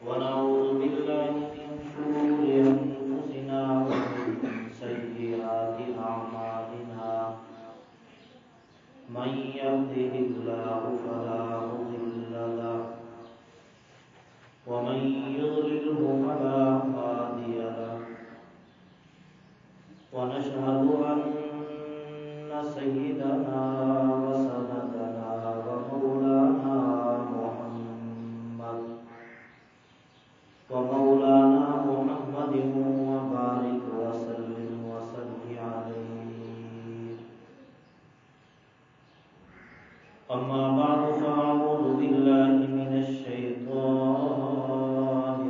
ونعوذ بالله من شرور أنفسنا ومن سيئات أعمالنا من يهده الله فلا مضل له ومن يضلله فلا هادي له ونشهد أن سيدنا وسندنا ومولانا محمد وبارك وسلم عليه. أما بعد فأعوذ بالله من الشيطان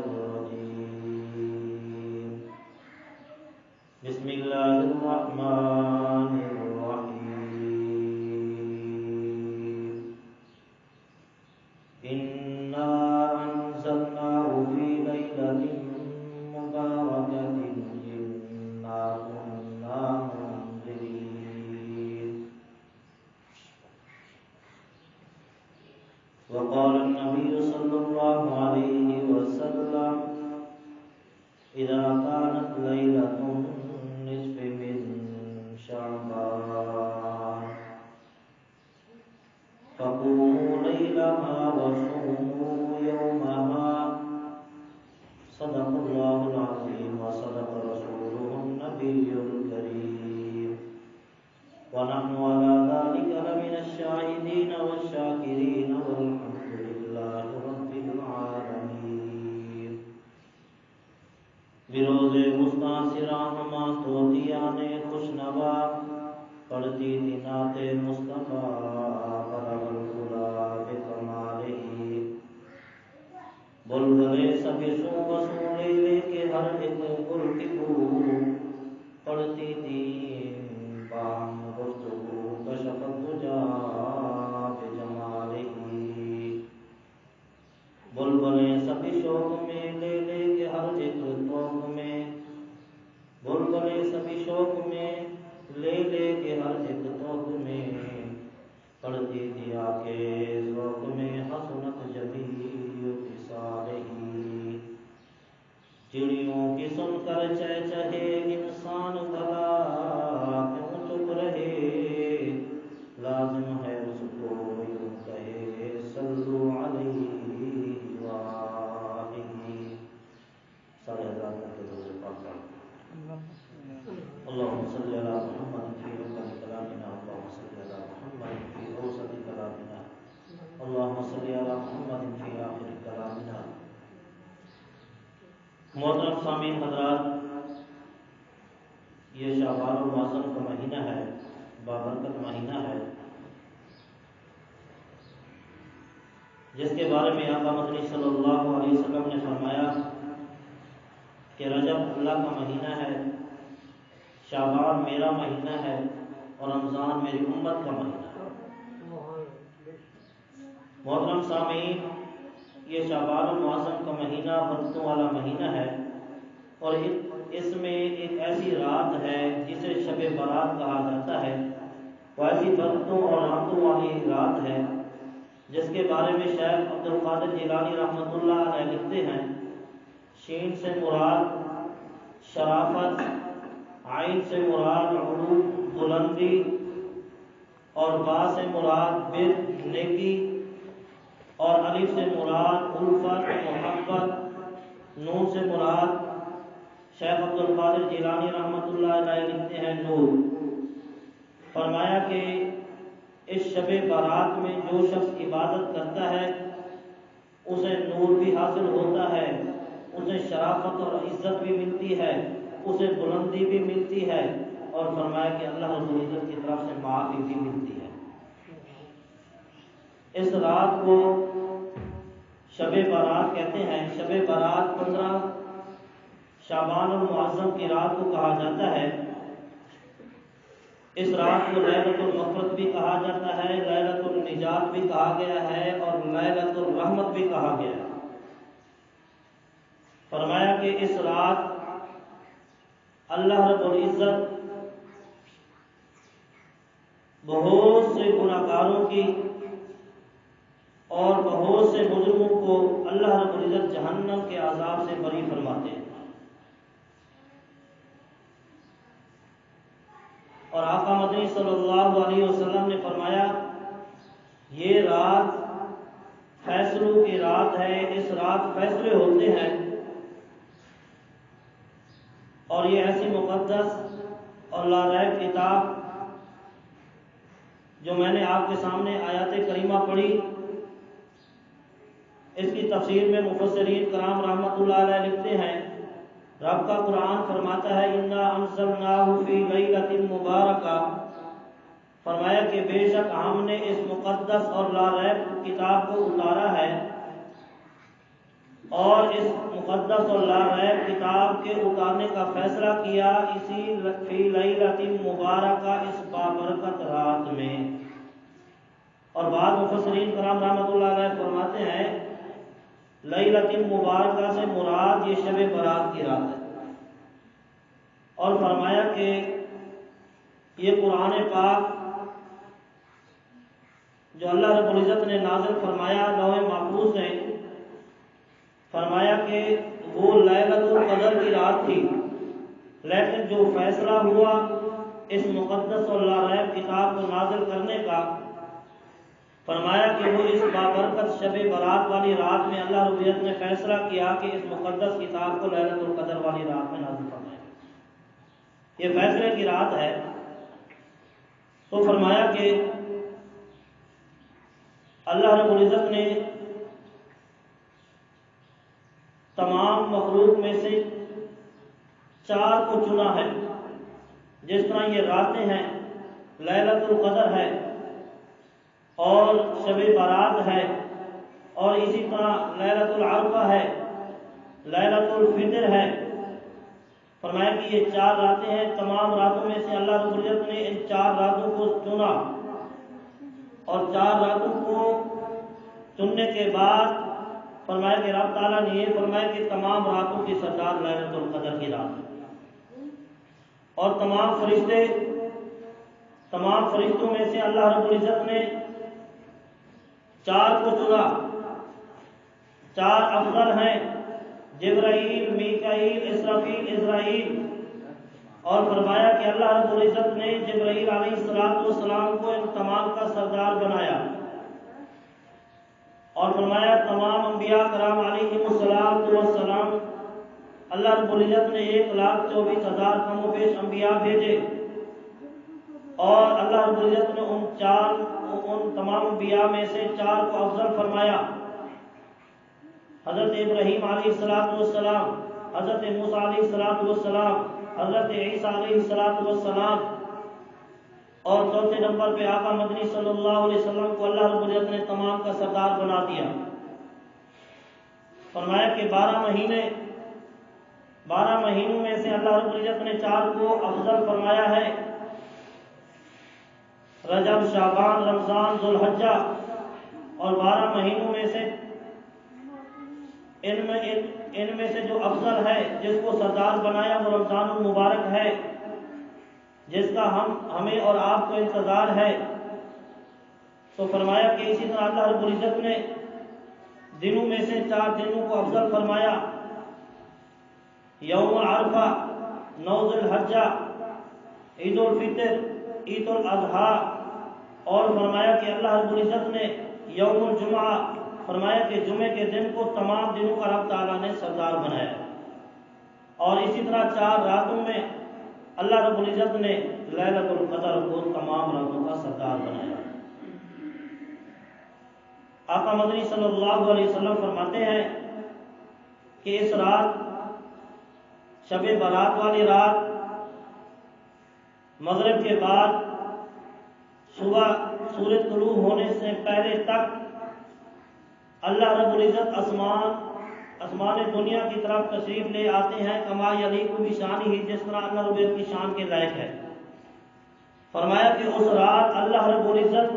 الرجيم. بسم الله الرحمن الرحيم. إنا أنزلناه في ليلة مباركة إنا كنا منذرين. وقال النبي صلى الله عليه وسلم إذا كانت ليلة النصف من شعبان فقوموا ليلها وصوموا يومها. صدق الله العظيم وصدق رسوله النبي الكريم ونحن على ذلك لمن الشاهدين والشاكرين والحمد لله رب العالمين. بروز مستعصرہ نماز توتیان خوشنوا پڑھتی تھی نعت مصطفیٰ فرغ الخلا بکمالہ. بلبلے سبھی سو وسولے لے کے ہر ایک گل کی بو پڑھتی تھی بام گفتگو کشفت دجا بجمالہ. بلبلے سبھی شوق میں لے لے کے ہر ایک توق میں. بلبلے سبھی شوق میں لے لے کے ہر ایک توق میں پڑھتی تھی آ کے ذوق میں حسنت جمیع خصالہ. چڑیوں کی سن کر چہچہے انسان بھلا کیوں چپ رہے. لازم ہے اس کو یوں کہے صلو علیہ وآلہ. سارے حضرات کے روز پاک اللهم صل على محمد في أول كلامنا اللهم صل على محمد في أوسط كلامنا اللهم صل على محمد في آخر كلامنا. محترم سامعین حضرات، یہ شعبان المعظم کا مہینہ ہے، بابرکت مہینہ ہے، جس کے بارے میں آقا مدنی صلی اللہ علیہ وسلم نے فرمایا کہ رجب اللہ کا مہینہ ہے، شعبان میرا مہینہ ہے اور رمضان میری امت کا مہینہ ہے. محترم سامعین، یہ شعبان المعظم کا مہینہ برکتوں والا مہینہ ہے اور اس میں ایک ایسی رات ہے جسے شب برات کہا جاتا ہے. وہ ایسی برکتوں اور رحمتوں والی رات ہے جس کے بارے میں شیخ عبد القادر جیلانی رحمۃ اللہ علیہ لکھتے ہیں: شین سے مراد شرافت، عین سے مراد علو بلندی اور با سے مراد بر نیکی اور الف سے مراد الفت محبت، نون سے مراد شیخ عبد القادر جیلانی رحمۃ اللہ علیہ لکھتے ہیں نور. فرمایا کہ اس شب برات میں جو شخص عبادت کرتا ہے اسے نور بھی حاصل ہوتا ہے، اسے شرافت اور عزت بھی ملتی ہے، اسے بلندی بھی ملتی ہے اور فرمایا کہ اللہ رب العزت کی طرف سے معافی بھی ملتی ہے. اس رات کو شب برات کہتے ہیں. شب برات 15 شعبان المعظم کی رات کو کہا جاتا ہے. اس رات کو لیلۃ المغفرت بھی کہا جاتا ہے، لیلۃ النجات بھی کہا گیا ہے اور لیلۃ الرحمت بھی کہا گیا ہے. فرمایا کہ اس رات اللہ رب العزت بہت سے گناہگاروں کی اور بہت سے مجرموں کو اللہ رب العزت جہنم کے عذاب سے بری فرماتے ہیں۔ اور آقا مدنی صلی اللہ علیہ وسلم نے فرمایا یہ رات فیصلوں کی رات ہے، اس رات فیصلے ہوتے ہیں، اور یہ ایسی مقدس اور لاریب کتاب جو میں نے آپ کے سامنے آیات کریمہ پڑھی، اس کی تفسیر میں مفسرین کرام رحمۃ اللہ علیہ لکھتے ہیں، رب کا قرآن فرماتا ہے انا انزلناہ فی لیلۃ مبارکہ، فرمایا کہ بے شک ہم نے اس مقدس اور لاریب کتاب کو اتارا ہے، اور اس مقدس اور لاریب کتاب کے اتارنے کا فیصلہ کیا اسی فی لیلۃ مبارکہ، اس بابرکت رات میں۔ اور بعض مفسرین کرام رحمۃ اللہ علیہ فرماتے ہیں لیلۃ مبارکہ سے مراد یہ شب برات کی رات ہے، اور فرمایا کہ یہ قرآن پاک جو اللہ رب العزت نے نازل فرمایا لوح محفوظ سے، فرمایا کہ وہ لیلۃ القدر کی رات تھی، لیکن جو فیصلہ ہوا اس مقدس اور لاریب کتاب کو نازل کرنے کا، فرمایا کہ وہ اس بابرکت شب برات والی رات میں اللہ رب العزت نے فیصلہ کیا کہ اس مقدس کتاب کو لیلۃ القدر والی رات میں نازل فرمائے، یہ فیصلے کی رات ہے۔ تو فرمایا کہ اللہ رب العزت نے تمام مخلوق میں سے 4 کو چنا ہے، جس طرح یہ راتیں ہیں، لیلۃ القدر ہے اور شب برات ہے، اور اسی طرح لیلۃ العرفہ ہے، لیلۃ الفطر ہے۔ فرمایا کہ یہ 4 راتیں ہیں، تمام راتوں میں سے اللہ رب العزت نے ان 4 راتوں کو چنا، اور 4 راتوں کو چننے کے بعد فرمایا کہ رب تعالیٰ نے یہ فرمایا کہ تمام راتوں کی سردار لیلۃ القدر کی رات ہے، اور تمام فرشتوں میں سے اللہ رب العزت نے 4 کو چنا، 4 افضل ہیں، جبرائیل، میکائیل، اسرافیل، اسرائیل، اور فرمایا کہ اللہ رب العزت نے جبرائیل علیہ السلام کو ان تمام کا سردار بنایا، اور فرمایا تمام انبیاء کرام علیہم السلام، اللہ رب العزت نے 1,24,000 کم و بیش انبیاء بھیجے، اور اللہ رب العزت نے ان تمام انبیاء میں سے 4 کو افضل فرمایا، حضرت ابراہیم علیہ السلام، حضرت موسیٰ علیہ السلام، حضرت عیسیٰ علیہ السلام، اور چوتھے نمبر پہ آقا مدنی صلی اللہ علیہ وسلم کو اللہ رب العزت نے تمام کا سردار بنا دیا۔ فرمایا کہ 12 مہینوں میں سے اللہ رب العزت نے 4 کو افضل فرمایا ہے، رجب، شعبان، رمضان، ذوالحجہ، اور 12 مہینوں میں سے ان میں سے جو افضل ہے، جس کو سردار بنایا، وہ رمضان المبارک ہے، جس کا ہمیں اور آپ کو انتظار ہے۔ تو فرمایا کہ اسی طرح اللہ رب العزت نے دنوں میں سے 4 دنوں کو افضل فرمایا، یوم عرفہ، 9 ذی الحجہ، عید الفطر، عید الاضحیٰ، اور فرمایا کہ اللہ رب العزت نے یوم الجمعہ، فرمایا کہ جمعے کے دن کو تمام دنوں کا رب تعالیٰ نے سردار بنایا، اور اسی طرح 4 راتوں میں اللہ رب العزت نے لیلۃ القدر کو تمام راتوں کا سردار بنایا۔ آقا مدنی صلی اللہ علیہ وسلم فرماتے ہیں کہ اس رات، شب برات والی رات، مغرب کے بعد صبح سورج طلوع ہونے سے پہلے تک اللہ رب العزت آسمان دنیا کی طرف تشریف لے آتے ہیں، کما یلیق بشانہ، جس طرح اللہ رب العزت کی شان کے لائق ہے۔ فرمایا کہ اس رات اللہ رب العزت،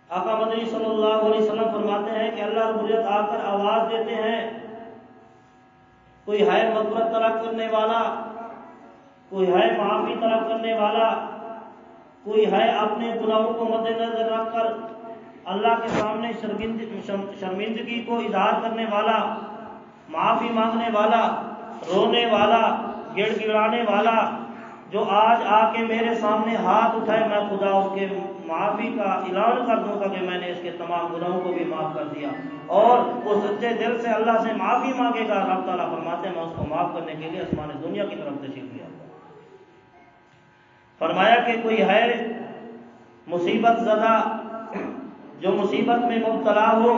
آقا مدنی صلی اللہ علیہ وسلم فرماتے ہیں کہ اللہ رب العزت آ کر آواز دیتے ہیں، کوئی ہے مغفرت طلب کرنے والا، کوئی ہے معافی طلب کرنے والا، کوئی ہے اپنے گناہوں کو مد نظر رکھ کر اللہ کے سامنے شرمندگی کو اظہار کرنے والا، معافی مانگنے والا، رونے والا، گڑ گڑانے والا، جو آج آ کے میرے سامنے ہاتھ اٹھائے، میں خدا اس کے معافی کا اعلان کر دوں گا کہ میں نے اس کے تمام گناہوں کو بھی معاف کر دیا، اور وہ سچے دل سے اللہ سے معافی مانگے گا، رب تعالیٰ فرماتے ہیں میں اس کو معاف کرنے کے لیے آسمان دنیا کی طرف تشریف لے آؤں گا۔ فرمایا کہ کوئی ہے مصیبت زدہ جو مصیبت میں مبتلا ہو،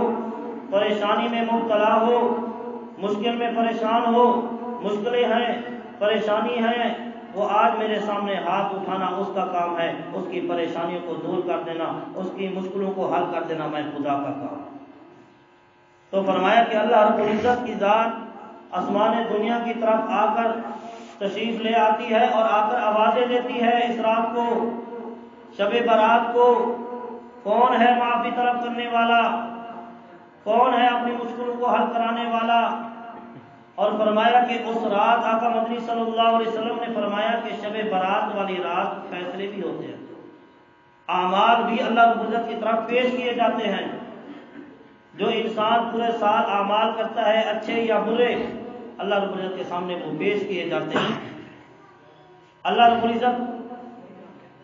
پریشانی میں مبتلا ہو، مشکل میں پریشان ہو، مشکلیں ہیں، پریشانی ہے، وہ آج میرے سامنے ہاتھ اٹھانا اس کا کام ہے، اس کی پریشانیوں کو دور کر دینا، اس کی مشکلوں کو حل کر دینا میں خدا کا کام۔ تو فرمایا کہ اللہ رب العزت کی ذات آسمان دنیا کی طرف آ کر تشریف لے آتی ہے اور آ کر آوازیں دیتی ہے اس رات کو، شب برات کو، کون ہے معافی طلب کرنے والا، کون ہے اپنی مشکلوں کو حل کرانے والا۔ اور فرمایا کہ اس رات آقا مدنی صلی اللہ علیہ وسلم نے فرمایا کہ شب برات والی رات فیصلے بھی ہوتے ہیں، اعمال بھی اللہ رب العزت کی طرف پیش کیے جاتے ہیں۔ جو انسان پورے سال اعمال کرتا ہے اچھے یا برے، اللہ رب العزت کے سامنے وہ پیش کیے جاتے ہیں، اللہ رب العزت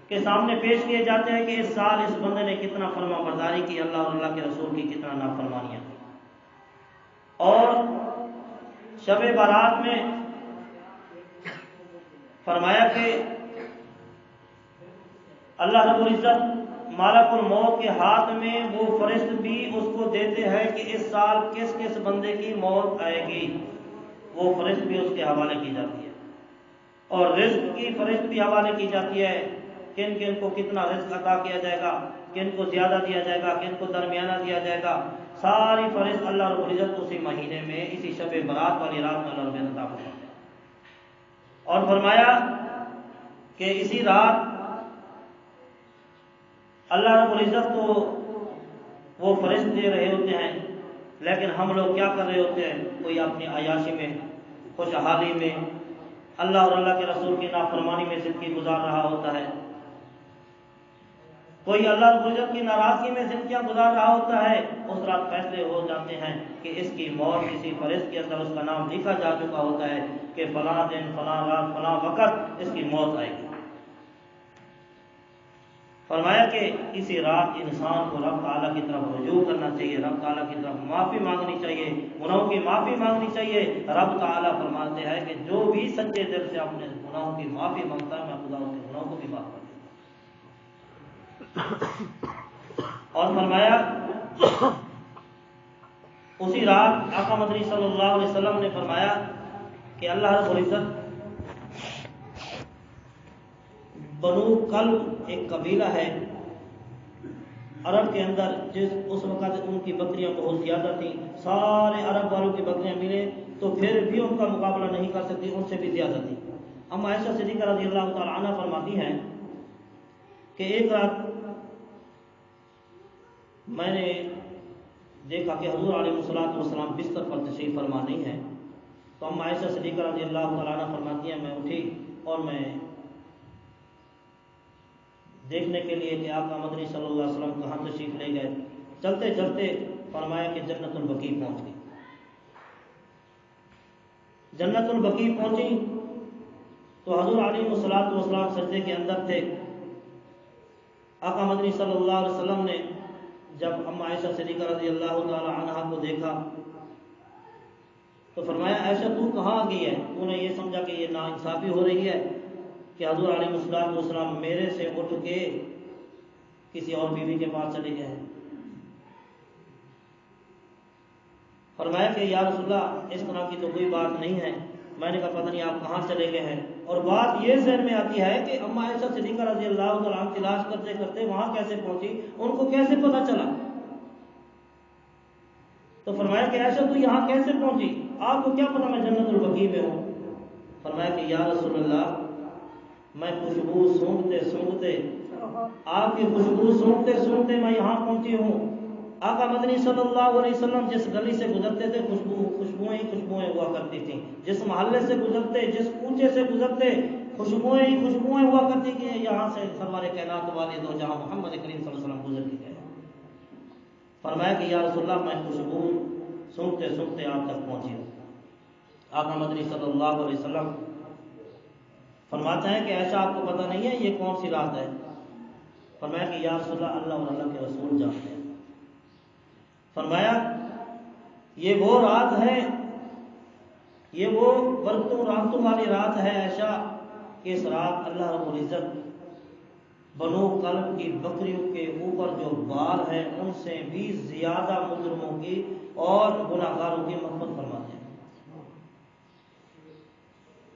کے سامنے پیش کیے جاتے ہیں کہ اس سال اس بندے نے کتنا فرما برداری کی، اللہ اور اللہ کے رسول کی کتنا نافرمانیاں کی۔ اور شب برات میں فرمایا کہ اللہ رب العزت مالک الموت کے ہاتھ میں وہ فرشت بھی اس کو دیتے ہیں کہ اس سال کس کس بندے کی موت آئے گی، وہ فرشت بھی اس کے حوالے کی جاتی ہے، اور رزق کی فرشت بھی حوالے کی جاتی ہے، کن کن کو کتنا رزق عطا کیا جائے گا، کن کو زیادہ دیا جائے گا، کن کو درمیانہ دیا جائے گا، ساری فرشت اللہ رب العزت اسی مہینے میں اسی شب برات والی رات میں اللہ رب العزت عطا فرماتے ہیں۔ اور فرمایا کہ اسی رات اللہ رب العزت کو وہ فرشت دے رہے ہوتے ہیں، لیکن ہم لوگ کیا کر رہے ہوتے ہیں؟ کوئی اپنی عیاشی میں، خوشحالی میں، اللہ اور اللہ کے رسول کی نافرمانی میں زندگی گزار رہا ہوتا ہے، کوئی اللہ رب العزت کی ناراضگی میں زندگیاں گزار رہا ہوتا ہے۔ اس رات فیصلے ہو جاتے ہیں کہ اس کی موت کسی فرشت کے اندر اس کا نام لکھا جا چکا ہوتا ہے کہ فلاں دن، فلاں رات، فلاں وقت اس کی موت آئے گی۔ فرمایا کہ اسی رات انسان کو رب تعالیٰ کی طرف رجوع کرنا چاہیے، رب تعالیٰ کی طرف معافی مانگنی چاہیے، گناہوں کی معافی مانگنی چاہیے۔ رب تعالیٰ فرماتے ہیں کہ جو بھی سچے دل سے اپنے گناہوں کی معافی مانگتا ہے میں خدا اس کے گناہوں کو بھی معاف کر دوں گا۔ اور فرمایا اسی رات آقا مدنی صلی اللہ علیہ وسلم نے فرمایا کہ اللہ رب العزت بنو کلب ایک قبیلہ ہے عرب کے اندر، اس وقت ان کی بکریاں بہت زیادہ تھیں، سارے عرب والوں کی بکریاں ملے تو پھر بھی ان کا مقابلہ نہیں کر سکتی، ان سے بھی زیادہ تھی۔ اما عائشہ صدیقہ رضی اللہ تعالی عنہ فرماتی ہیں کہ ایک رات میں نے دیکھا کہ حضور علیہ السلام بستر پر تشریف فرما نہیں ہے، تو اما عائشہ صدیقہ رضی اللہ تعالی عنہ فرماتی ہیں میں اٹھی اور میں دیکھنے کے لیے کہ آقا مدنی صلی اللہ علیہ وسلم کہاں تشریف لے گئے، چلتے چلتے فرمایا کہ جنت البقیع پہنچ گئی۔ جنت البقیع پہنچی تو حضور علیہ السلام سجدے کے اندر تھے۔ آقا مدنی صلی اللہ علیہ وسلم نے جب اما عائشہ صدیقہ رضی اللہ تعالی عنہا کو دیکھا تو فرمایا عائشہ تو کہاں گئی ہے؟ تو نے یہ سمجھا کہ یہ ناانصافی ہو رہی ہے کہ حضور علیہ السلام میرے سے اٹھ کے کسی اور بیوی کے پاس چلے گئے ہیں۔ فرمایا کہ یا رسول اللہ اس طرح کی تو کوئی بات نہیں ہے۔ میں نے کہا پتہ نہیں آپ کہاں چلے گئے ہیں، اور بات یہ ذہن میں آتی ہے کہ اما عائشہ صدیقہ رضی اللہ تعالیٰ عنہ تلاش کرتے کرتے وہاں کیسے پہنچی، ان کو کیسے پتہ چلا؟ تو فرمایا کہ عائشہ تو یہاں کیسے پہنچی، آپ کو کیا پتہ میں جنت البقیع میں ہوں؟ فرمایا کہ یا رسول اللہ میں خوشبو سونگتے سونگتے، آپ کی خوشبو سونگتے سونگتے میں یہاں پہنچی ہوں۔ آقا مدنی صلی اللہ علیہ وسلم جس گلی سے گزرتے تھے خوشبوئیں ہی خوشبوئیں ہوا کرتی تھیں، جس محلے سے گزرتے، جس کوچے سے گزرتے خوشبوئیں ہی خوشبوئیں ہوا کرتی کہ یہاں سے سرور کائنات والے دو جہاں محمد کریم صلی اللہ علیہ وسلم گزر کے گئے۔ فرمایا کہ یا رسول اللہ میں خوشبو سونگتے سونگتے آپ تک پہنچی ہوں۔ آقا مدنی صلی اللہ علیہ وسلم فرماتے ہیں کہ ایسا آپ کو پتہ نہیں ہے یہ کون سی رات ہے؟ فرمایا کہ یا رسول اللہ اور اللہ کے رسول جانتے ہیں۔ فرمایا یہ وہ رات ہے، یہ وہ برکتوں راتوں والی رات ہے ایسا کہ اس رات اللہ رب العزت بنو کلب کی بکریوں کے اوپر جو بال ہے ان سے بھی زیادہ مجرموں کی اور گناہگاروں کی مغفرت فرماتے ہیں۔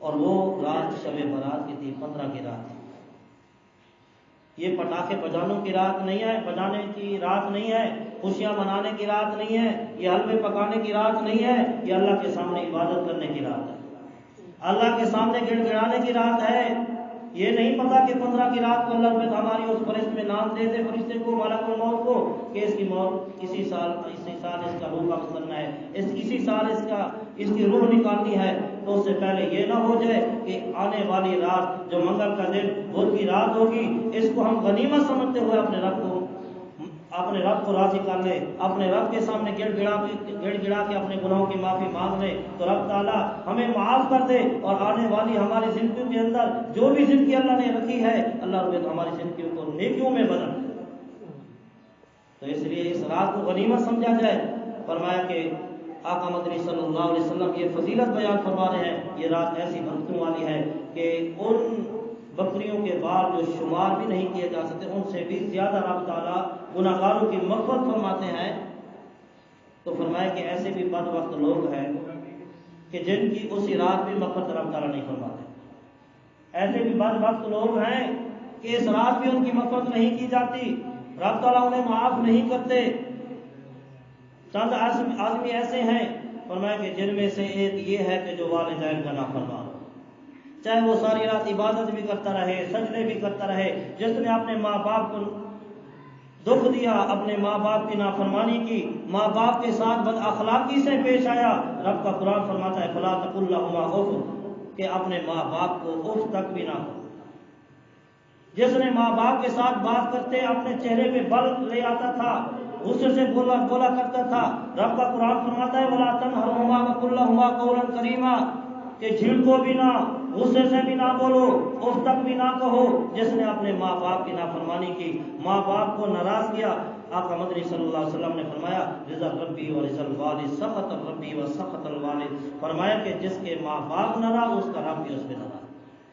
اور وہ رات شب برات کی تھی، 15 کی رات تھی۔ یہ پٹاخے بجانے کی رات نہیں ہے، بجانے کی رات نہیں ہے، خوشیاں منانے کی رات نہیں ہے، یہ حلوے پکانے کی رات نہیں ہے، یہ اللہ کے سامنے عبادت کرنے کی رات ہے، اللہ کے سامنے گڑ گڑانے کی رات ہے۔ یہ نہیں پتا کہ 15 کی رات کو اللہ رب ہماری اس فرشتے میں نام دے دے فرشتے کو، ملک الموت کو، کہ اس کی موت اسی سال اس کا روح قبض کرنا ہے، اسی سال اس کی روح نکالنی ہے، تو اس سے پہلے یہ نہ ہو جائے کہ آنے والی رات جو منگل کا دن بدھ کی رات ہوگی اس کو ہم غنیمت سمجھتے ہوئے اپنے رب کو راضی کر لیں، اپنے رب کے سامنے گڑ گڑا کے اپنے گناہوں کی معافی مانگ لیں، تو رب تعالیٰ ہمیں معاف کر دے اور آنے والی ہماری زندگیوں کے اندر جو بھی زندگی اللہ نے رکھی ہے اللہ رب ہماری زندگیوں کو نیکیوں میں بدل دے۔ تو اس لیے اس رات کو غنیمت سمجھا جائے۔ فرمایا کہ آقا مدنی صلی اللہ علیہ وسلم یہ فضیلت بیان فرما رہے ہیں، یہ رات ایسی برکتوں والی ہے کہ ان بکریوں کے بال جو شمار بھی نہیں کیے جا سکتے ان سے بھی زیادہ رب تعالیٰ گناہگاروں کی مغفرت فرماتے ہیں۔ تو فرمایا کہ ایسے بھی بد وقت لوگ ہیں کہ جن کی اسی رات بھی مغفرت رب تعالیٰ نہیں فرماتے، ایسے بھی بد وقت لوگ ہیں کہ اس رات بھی ان کی مغفرت نہیں کی جاتی، رب تعالیٰ انہیں معاف نہیں کرتے۔ چند آدمی ایسے ہیں فرمایا کہ جن میں سے ایک یہ ہے کہ جو والدین کا نافرمان ہو، چاہے وہ ساری رات عبادت بھی کرتا رہے، سجدے بھی کرتا رہے، جس نے اپنے ماں باپ کو دکھ دیا، اپنے ماں باپ کی نافرمانی کی، ماں باپ کے ساتھ بد اخلاقی سے پیش آیا، رب کا قرآن فرماتا ہے فلا تقل لہما اف، کہ اپنے ماں باپ کو اف تک بھی نہ ہو۔ جس نے ماں باپ کے ساتھ بات کرتے اپنے چہرے پہ بل لے آتا تھا، غصے سے بولا کرتا تھا، رب کا قرآن فرماتا ہے ولا تنہرہما وقل لہما قولا کریما، کہ جھڑکو بھی نہ، غصے سے بھی نہ بولو، اف تک بھی نہ کہو۔ جس نے اپنے ماں باپ کی نافرمانی کی، ماں باپ کو ناراض کیا، آقا مدنی صلی اللہ علیہ وسلم نے فرمایا رضا ربی و رضا الوالد سخط ربی و سخط الوالد، فرمایا کہ جس کے ماں باپ ناراض اس کا رب بھی اس پہ ناراض،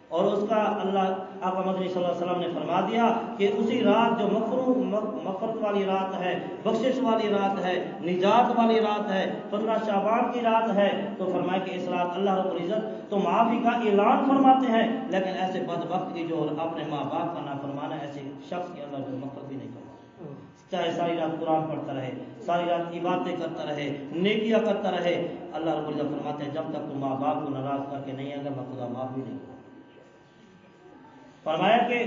اور اس کا اللہ آقا مدنی صلی اللہ علیہ وسلم نے فرما دیا کہ اسی رات جو مغفرت والی رات ہے، بخشش والی رات ہے، نجات والی رات ہے، 15 شعبان کی رات ہے، تو فرمایا کہ اس رات اللہ رب العزت تو معافی کا اعلان فرماتے ہیں، لیکن ایسے بدبخت کی جو اپنے ماں باپ کا نافرمانا ہے ایسے شخص کی اللہ کو مغفرت بھی نہیں کرتا، چاہے ساری رات قرآن پڑھتا رہے، ساری رات عبادتیں کرتا رہے، نیکیاں کرتا رہے، اللہ رب العزت فرماتے ہیں جب تک تو ماں باپ کو ناراض کر کے نہیں آئے گا میں خدا معاف بھی نہیں کروں۔ فرمایا کہ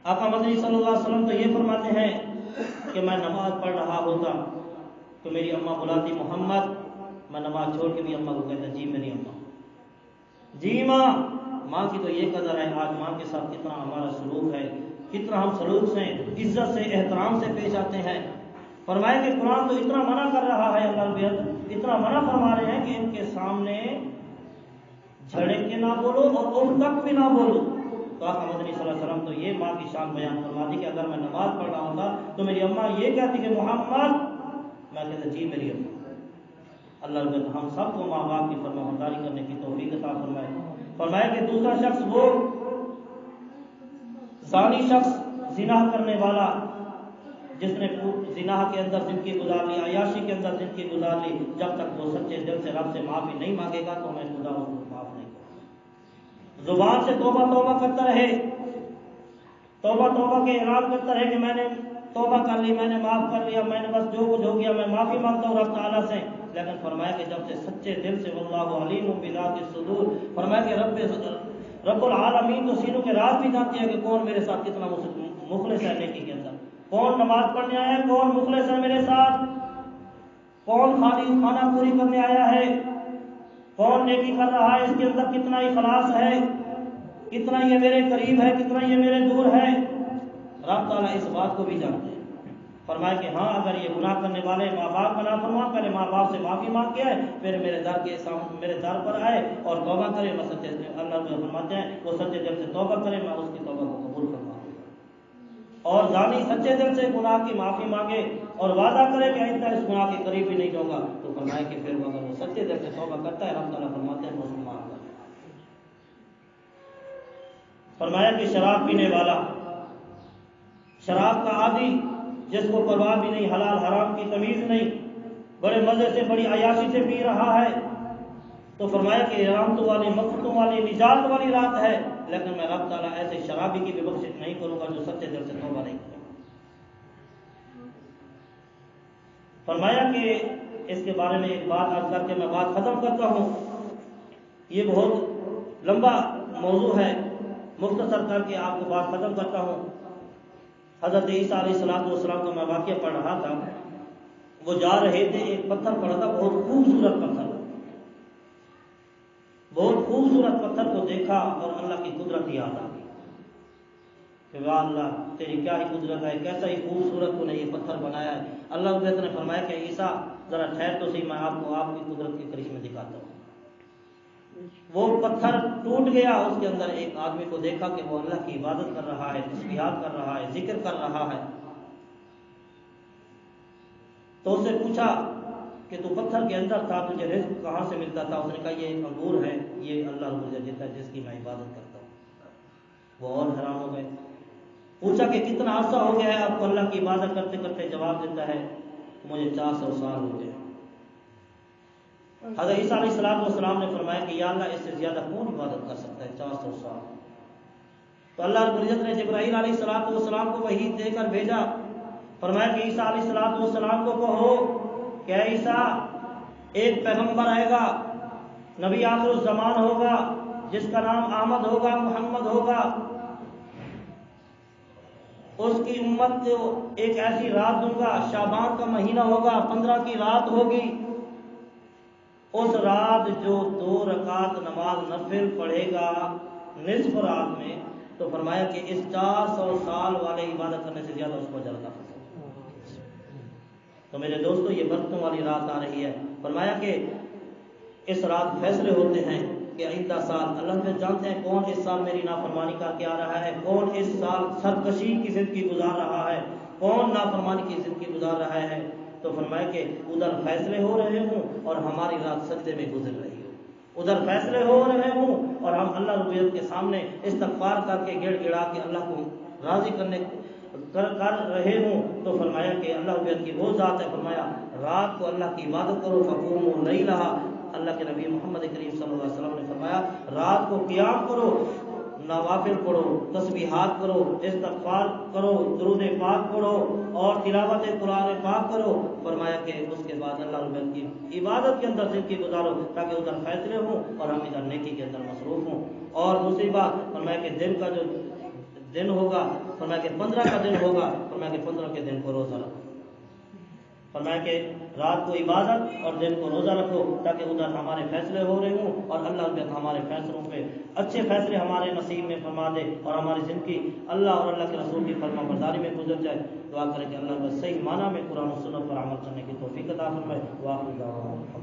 آقا مدنی صلی اللہ علیہ وسلم تو یہ فرماتے ہیں کہ میں نماز پڑھ رہا ہوتا تو میری اماں بلاتی محمد، میں نماز چھوڑ کے بھی اماں کو کہتا جی میری اماں، جی ماں کی تو یہ قدر ہے۔ آج ماں کے ساتھ کتنا ہمارا سلوک ہے، کتنا ہم سلوک سے عزت سے احترام سے پیش آتے ہیں۔ فرمایا کہ قرآن تو اتنا منع کر رہا ہے، اللہ اتنا منع فرما رہے ہیں کہ ان کے سامنے جھڑک کے نہ بولو اور اف تک بھی نہ بولو۔ تو آقا مدنی صلی اللہ علیہ وسلم تو یہ ماں کی شان بیان فرما دی کہ اگر میں نماز پڑھ رہا ہوتا تو میری اماں یہ کہتی کہ محمد، میں کہتا جی میری اماں۔ اللہ رب ہم سب کو ماں باپ کی فرما برداری کرنے کی توفیق عطا فرمائے۔ فرمایا کہ دوسرا شخص وہ زانی شخص، زنا کرنے والا، جس نے زنا کے اندر زندگی گزار لی، عیاشی کے اندر زندگی گزار لی، جب تک وہ سچے دل سے رب سے معافی نہیں مانگے گا تو میں خدا اس کو معاف نہیں کروں۔ زبان سے توبہ کرتا رہے، توبہ کے اعلان کرتا رہے کہ میں نے توبہ کر لی، میں نے معاف کر لیا، میں نے بس جو کچھ ہو گیا میں معافی مانگتا ہوں رب تعالیٰ سے، لیکن فرمایا کہ جب سے سچے دل سے واللہ علیم بذات الصدور، فرمایا کہ رب العالمین تو سینوں کے راز بھی جانتے ہیں کہ کون میرے ساتھ کتنا مخلص ہے نیکی کے اندر، کون نماز پڑھنے آیا ہے، کون مخلص ہے میرے ساتھ، کون خالی کھانا پوری کرنے آیا ہے، کون نیکی کر رہا ہے، اس کے اندر کتنا اخلاص ہے، کتنا یہ میرے قریب ہے، کتنا یہ میرے دور ہے، رب تعالیٰ اس بات کو بھی جانتے ہیں۔ فرمایا کہ ہاں اگر یہ گناہ کرنے والے ماں باپ کا نافرمان پہلے ماں باپ سے معافی مانگ کے آئے، پھر میرے در پر آئے اور توبہ کرے، میں سچے اللہ فرماتے ہیں وہ سچے دل سے توبہ کرے، میں اس کی توبہ کو قبول فرماؤں گا۔ اور زانی سچے دل سے گناہ کی معافی مانگے اور وعدہ کرے کہ آئندہ اس گناہ کے قریب بھی نہیں جاؤں گا، تو فرمایا کہ پھر اگر وہ سچے دل سے توبہ کرتا ہے، رب تعالیٰ فرماتے ہیں وہ اس کو معاف کرتا ہے۔ فرمایا کہ شراب پینے والا، شراب کا عادی، جس کو پرواہ بھی نہیں، حلال حرام کی تمیز نہیں، بڑے مزے سے بڑی عیاشی سے پی رہا ہے، تو فرمایا کہ رحمتوں والی مغفرتوں والی نجات والی رات ہے، لیکن میں رب تعالیٰ ایسے شرابی کی بھی بخشش نہیں کروں گا جو سچے دل سے توبہ نہیں کرے۔ فرمایا کہ اس کے بارے میں ایک بات عرض کر کے میں بات ختم کرتا ہوں، یہ بہت لمبا موضوع ہے، مختصر کر کے آپ کو بات ختم کرتا ہوں۔ حضرت عیسیٰ علیہ السلام کا میں واقعہ پڑھ رہا تھا، وہ جا رہے تھے، ایک پتھر پڑا تھا، بہت خوبصورت پتھر، بہت خوبصورت پتھر کو دیکھا اور اللہ کی قدرت یاد آ گئی کہ واہ اللہ تیری کیا ہی قدرت ہے، کیسا ہی خوبصورت تو نے یہ پتھر بنایا ہے۔ اللہ نے فرمایا کہ عیسیٰ ذرا ٹھہر تو صحیح، میں آپ کو آپ کی قدرت کے کرشمے دکھاتا ہوں۔ وہ پتھر ٹوٹ گیا، اس کے اندر ایک آدمی کو دیکھا کہ وہ اللہ کی عبادت کر رہا ہے، تسبیحات کر رہا ہے، ذکر کر رہا ہے، تو اس سے پوچھا کہ تو پتھر کے اندر تھا، تجھے رزق کہاں سے ملتا تھا؟ اس نے کہا یہ ایک انگور ہے، یہ اللہ مجھے دیتا ہے جس کی میں عبادت کرتا ہوں۔ وہ اور حیران ہو گئے، پوچھا کہ کتنا عرصہ ہو گیا ہے آپ کو اللہ کی عبادت کرتے کرتے؟ جواب دیتا ہے مجھے 400 سال ہو گئے۔ حضرت عیسیٰ علیہ السلام نے فرمایا کہ یا اللہ اس سے زیادہ کون عبادت کر سکتا ہے 400 سال؟ تو اللہ رب العزت نے جبرائیل علیہ السلام کو وحی دے کر بھیجا، فرمایا کہ عیسیٰ علیہ السلام کو کہو کہ اے عیسیٰ ایک پیغمبر آئے گا، نبی آخر الزمان ہوگا، جس کا نام احمد ہوگا، محمد ہوگا، اس کی امت کو ایک ایسی رات دوں گا، شعبان کا مہینہ ہوگا، 15 کی رات ہوگی، اس رات جو 2 رکعت نماز نفل پڑھے گا نصف رات میں، تو فرمایا کہ اس 400 سال والے عبادت کرنے سے زیادہ اس کو اجر عطا فرمائے۔ تو میرے دوستو یہ برکتوں والی رات آ رہی ہے، فرمایا کہ اس رات فیصلے ہوتے ہیں کہ آئندہ سال اللہ تعالیٰ جانتے ہیں کون اس سال میری نافرمانی کر کے آ رہا ہے، کون اس سال سرکشی کی زندگی گزار رہا ہے، کون نافرمانی کی زندگی گزار رہا ہے۔ تو فرمایا کہ ادھر فیصلے ہو رہے ہوں اور ہماری رات سجدے میں گزر رہی ہو، ادھر فیصلے ہو رہے ہوں اور ہم اللہ رب العزت کے سامنے استغفار کر کے گڑ گڑا کے اللہ کو راضی کرنے کر رہے ہوں، تو فرمایا کہ اللہ رب العزت کی وہ ذات ہے، فرمایا رات کو اللہ کی عبادت کرو، فقوموا لیلھا، اللہ کے نبی محمد کریم صلی اللہ علیہ وسلم نے فرمایا رات کو قیام کرو، نوافل پڑھو، تسبیحات کرو، استغفار کرو، درود پاک پڑھو اور تلاوت قرآن پاک کرو، فرمایا کہ اس کے بعد اللہ رب العزت کی عبادت کے اندر زندگی گزارو تاکہ ادھر فیصلے ہوں اور ہم ادھر نیکی کے اندر مصروف ہوں۔ اور دوسری بات فرمایا کہ دن کا جو دن ہوگا، فرمایا کہ 15 کا دن ہوگا، فرمایا کہ 15 کے دن کو روزہ رکھو، فرمایا کہ رات کو عبادت اور دن کو روزہ رکھو تاکہ ادھر ہمارے فیصلے ہو رہے ہوں اور اللہ رب العزت ہمارے فیصلوں پہ اچھے فیصلے ہمارے نصیب میں فرما دے اور ہماری زندگی اللہ اور اللہ کے رسول کی فرما برداری میں گزر جائے۔ دعا کریں کہ اللہ رب العزت صحیح معنی میں قرآن و سنت پر عمل کرنے کی توفیق عطا فرمائے۔ واخر دعوانا